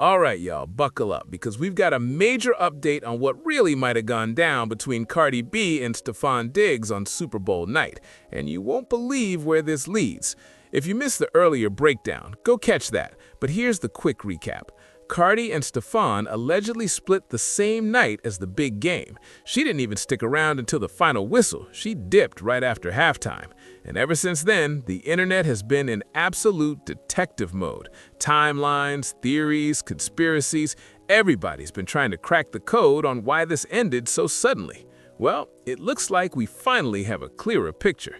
All right, y'all, buckle up because we've got a major update on what really might have gone down between Cardi B and Stefon Diggs on Super Bowl night, and you won't believe where this leads. If you missed the earlier breakdown, go catch that, but here's the quick recap. Cardi and Stefon allegedly split the same night as the big game. She didn't even stick around until the final whistle. She dipped right after halftime. And ever since then, the internet has been in absolute detective mode. Timelines, theories, conspiracies, everybody's been trying to crack the code on why this ended so suddenly. Well, it looks like we finally have a clearer picture.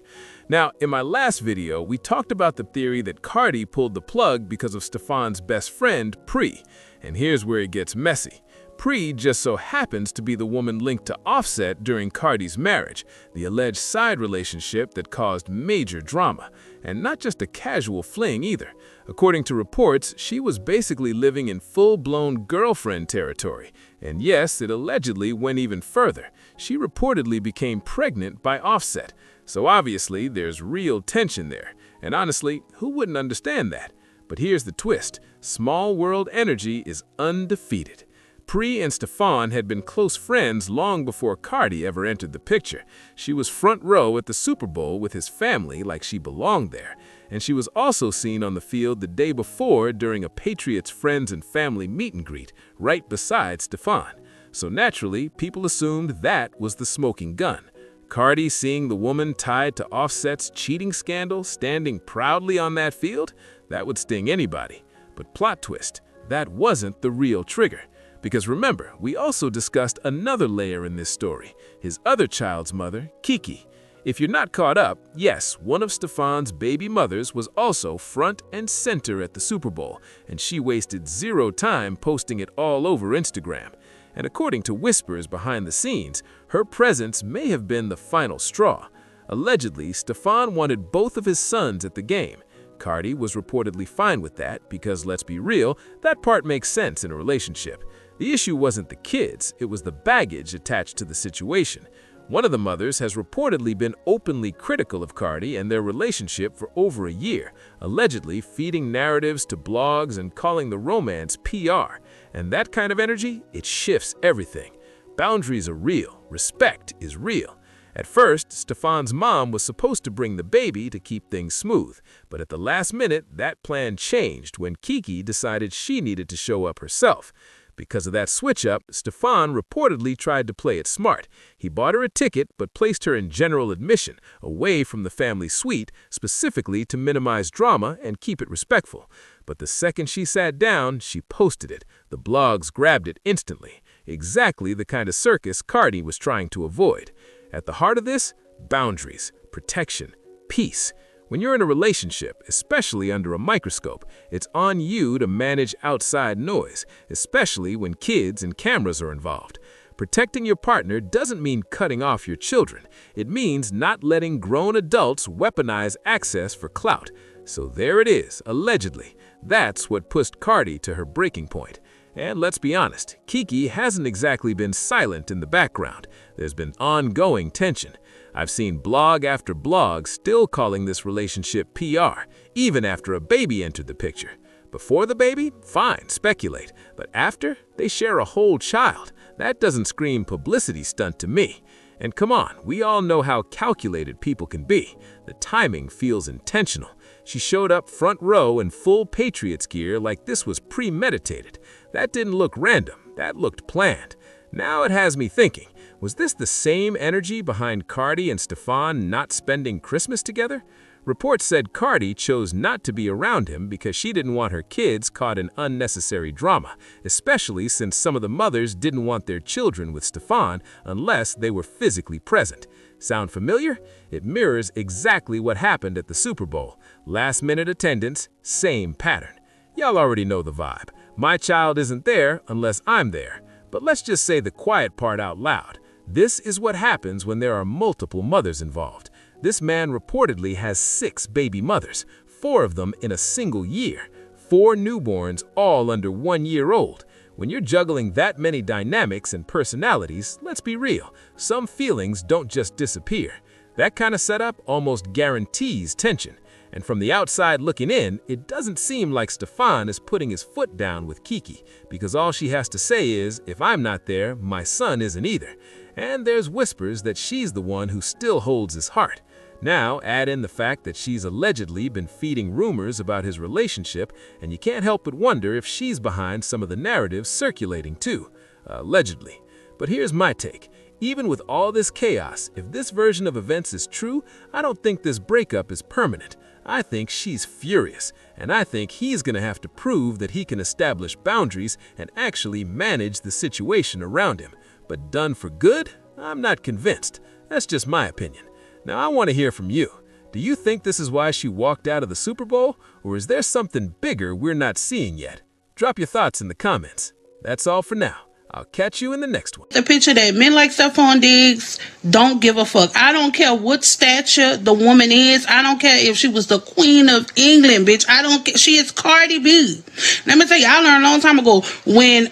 Now, in my last video, we talked about the theory that Cardi pulled the plug because of Stefon's best friend, Pri. And here's where it gets messy. Pri just so happens to be the woman linked to Offset during Cardi's marriage, the alleged side relationship that caused major drama. And not just a casual fling either. According to reports, she was basically living in full-blown girlfriend territory. And yes, it allegedly went even further. She reportedly became pregnant by Offset. So obviously, there's real tension there. And honestly, who wouldn't understand that? But here's the twist. Small world energy is undefeated. Pri and Stefon had been close friends long before Cardi ever entered the picture. She was front row at the Super Bowl with his family like she belonged there. And she was also seen on the field the day before during a Patriots friends and family meet and greet, right beside Stefon. So naturally, people assumed that was the smoking gun. Cardi seeing the woman tied to Offset's cheating scandal standing proudly on that field, that would sting anybody. But plot twist, that wasn't the real trigger. Because remember, we also discussed another layer in this story, his other child's mother, Kiki. If you're not caught up, yes, one of Stefon's baby mothers was also front and center at the Super Bowl, and she wasted zero time posting it all over Instagram. And according to whispers behind the scenes, her presence may have been the final straw. Allegedly, Stefon wanted both of his sons at the game. Cardi was reportedly fine with that because, let's be real, that part makes sense in a relationship. The issue wasn't the kids, it was the baggage attached to the situation. One of the mothers has reportedly been openly critical of Cardi and their relationship for over a year, allegedly feeding narratives to blogs and calling the romance PR. And that kind of energy, it shifts everything. Boundaries are real, respect is real. At first, Stefon's mom was supposed to bring the baby to keep things smooth, but at the last minute, that plan changed when Kiki decided she needed to show up herself. Because of that switch-up, Stefon reportedly tried to play it smart. He bought her a ticket but placed her in general admission, away from the family suite, specifically to minimize drama and keep it respectful. But the second she sat down, she posted it. The blogs grabbed it instantly. Exactly the kind of circus Cardi was trying to avoid. At the heart of this, boundaries, protection, peace. When you're in a relationship, especially under a microscope, it's on you to manage outside noise, especially when kids and cameras are involved. Protecting your partner doesn't mean cutting off your children. It means not letting grown adults weaponize access for clout. So there it is, allegedly. That's what pushed Cardi to her breaking point. And let's be honest, Kiki hasn't exactly been silent in the background. There's been ongoing tension. I've seen blog after blog still calling this relationship PR, even after a baby entered the picture. Before the baby? Fine, speculate. But after? They share a whole child. That doesn't scream publicity stunt to me. And come on, we all know how calculated people can be. The timing feels intentional. She showed up front row in full Patriots gear like this was premeditated. That didn't look random, that looked planned. Now it has me thinking, was this the same energy behind Cardi and Stefon not spending Christmas together? Reports said Cardi chose not to be around him because she didn't want her kids caught in unnecessary drama, especially since some of the mothers didn't want their children with Stefon unless they were physically present. Sound familiar? It mirrors exactly what happened at the Super Bowl. Last-minute attendance, same pattern. Y'all already know the vibe. My child isn't there unless I'm there. But let's just say the quiet part out loud. This is what happens when there are multiple mothers involved. This man reportedly has 6 baby mothers, 4 of them in a single year. 4 newborns, all under 1 year old. When you're juggling that many dynamics and personalities, let's be real, some feelings don't just disappear. That kind of setup almost guarantees tension. And from the outside looking in, it doesn't seem like Stefan is putting his foot down with Kiki, because all she has to say is, if I'm not there, my son isn't either. And there's whispers that she's the one who still holds his heart. Now, add in the fact that she's allegedly been feeding rumors about his relationship, and you can't help but wonder if she's behind some of the narratives circulating too, allegedly. But here's my take. Even with all this chaos, if this version of events is true, I don't think this breakup is permanent. I think she's furious, and I think he's going to have to prove that he can establish boundaries and actually manage the situation around him. But done for good? I'm not convinced. That's just my opinion. Now, I want to hear from you. Do you think this is why she walked out of the Super Bowl, or is there something bigger we're not seeing yet? Drop your thoughts in the comments. That's all for now. I'll catch you in the next one. The picture that men like Stefan Diggs don't give a fuck. I don't care what stature the woman is. I don't care if she was the Queen of England, bitch. I don't care. She is Cardi B. Let me tell you, I learned a long time ago when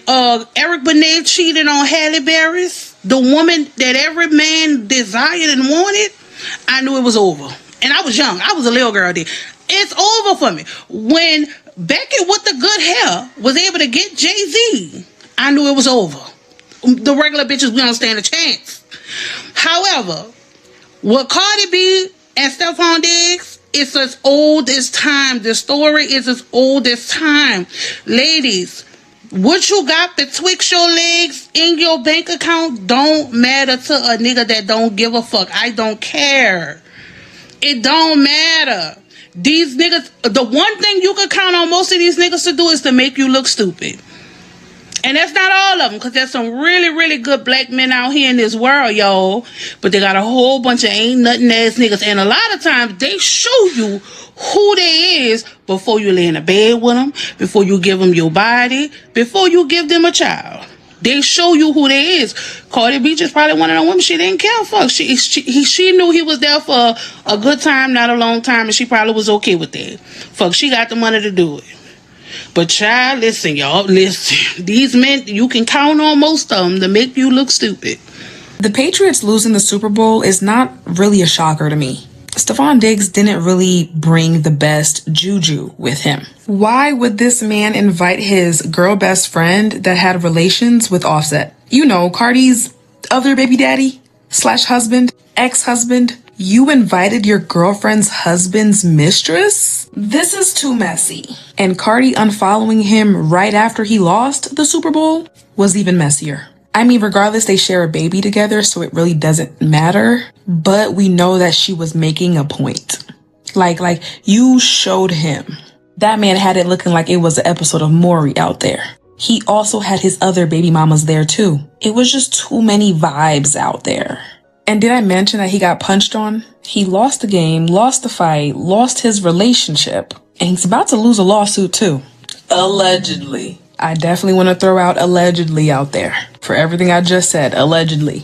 Eric Benet cheated on Halle Berry, the woman that every man desired and wanted, I knew it was over. And I was young. I was a little girl then. It's over for me. When Becky with the good hair was able to get Jay-Z, I knew it was over. The regular bitches, we don't stand a chance. However, with Cardi B and Stefan Diggs, it's as old as time. The story is as old as time. Ladies, what you got betwixt your legs in your bank account don't matter to a nigga that don't give a fuck. I don't care. It don't matter. These niggas, the one thing you can count on most of these niggas to do is to make you look stupid. And that's not all of them, because there's some really, really good black men out here in this world, y'all. But they got a whole bunch of ain't nothing ass niggas. And a lot of times they show you who they is before you lay in a bed with them, before you give them your body, before you give them a child. They show you who they is. Cardi B just probably one of them women she didn't care for. She knew he was there for a good time, not a long time, and she probably was okay with that. Fuck, she got the money to do it. But child, listen, y'all, listen. These men, you can count on most of them to make you look stupid. The Patriots losing the Super Bowl is not really a shocker to me. Stefan Diggs didn't really bring the best juju with him. Why would this man invite his girl best friend that had relations with Offset? You know, Cardi's other baby daddy / husband, ex-husband. You invited your girlfriend's husband's mistress? This is too messy. And Cardi unfollowing him right after he lost the Super Bowl was even messier. I mean, regardless, they share a baby together, so it really doesn't matter. But we know that she was making a point. Like you showed him. That man had it looking like it was an episode of Maury out there. He also had his other baby mamas there too. It was just too many vibes out there. And did I mention that he got punched on? He lost the game, lost the fight, lost his relationship, and he's about to lose a lawsuit too. Allegedly. I definitely want to throw out allegedly out there for everything I just said, allegedly.